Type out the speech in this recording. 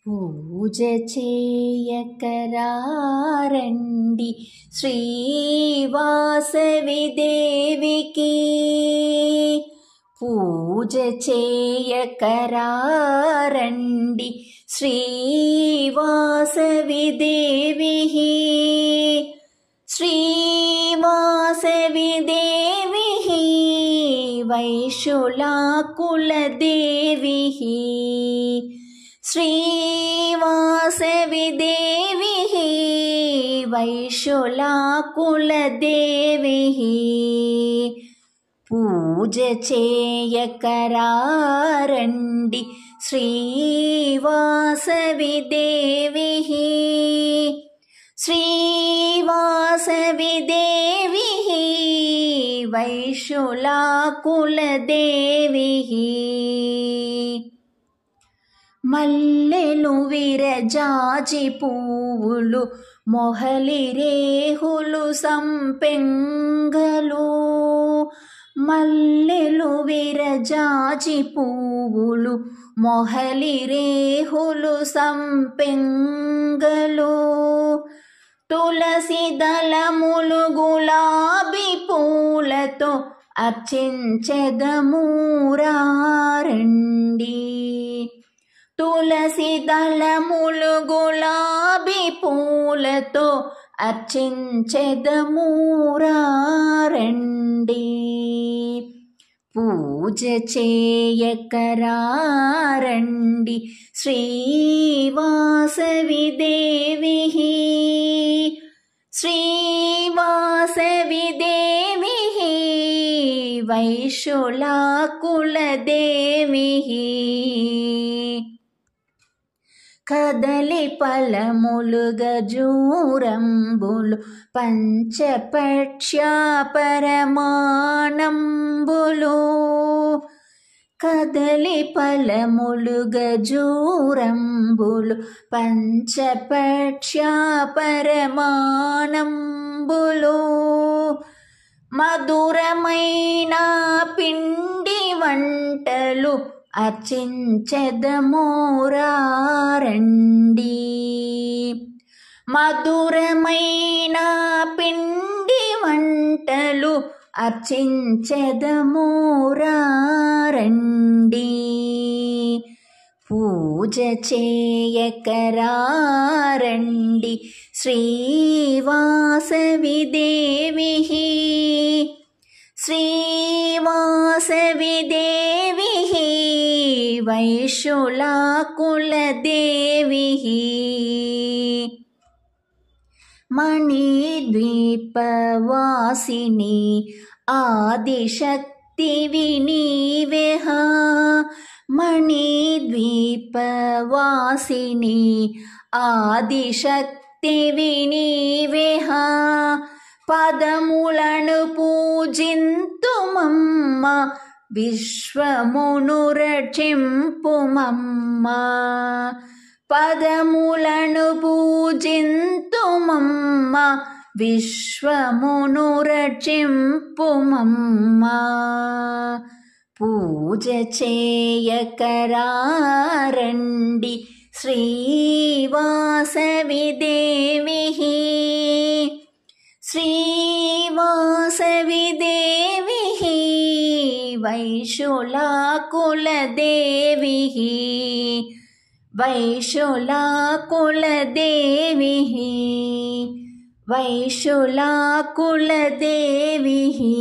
పూజ చేయకరారండి శ్రీ వాసవి దేవికి. పూజ చేయకరారండి శ్రీ వాసవి దేవికి. శ్రీ వాసవి దేవికి వైశులాకుల దేవికి. శ్రీ వాసవి దేవికి వైశులాకుల దేవికి. పూజ చేయకరారండి శ్రీ వాసవి దేవికి. శ్రీ వాసవి దేవికి వైశులాకుల దేవికి. మల్లెలు విరజాజి పువ్వులు మొహలి రేహులు సంపెంగలు. మల్లెలు విరజాజి పువ్వులు మొహలి రేహులు సంపెంగలు. తులసి దళములు గులాబీ పూలతో అర్చించెదమూరారండి. తులసి దళములు గులాబీ పూలతో అర్చించెదమూరారండి. పూజ చేయకరారండి శ్రీ వాసవి దేవికి. శ్రీ వాసవి దేవికి వైశులాకుల దేవికి. కదలి ఫలములు గజూరంబులు పంచపక్ష్యపరమాణంబులు. కదలి ఫలములు గజూరంబులు పంచపక్ష్యపరమాణంబులు. మధురమైన పిండి వంటలు అర్చించెదమూరారండి. మధురమైన పిండి వంటలు అర్చించెదమూరారండి. పూజ చేయకరారండి శ్రీ వాసవి దేవికి. శ్రీ వాసవి దేవికి వైశులాకుల దేవికి. మణిద్వీపవాసిని ఆదిశక్తివి నీవేహ. మణిద్వీపవాసిని ఆదిశక్తివి నీవేహ. పదములను పూజింతుమమ్మ విశ్వమును రక్షింపుమమ్మ. పదములను పూజింతుమమ్మ విశ్వమును రక్షింపుమమ్మ. పూజ చేయకరారండి శ్రీ వాసవి దేవికి. శ్రీ వాసవి దేవికి వైశులాకుల దేవికి. వైశులాకుల దేవికి. వైశులాకుల దేవికి.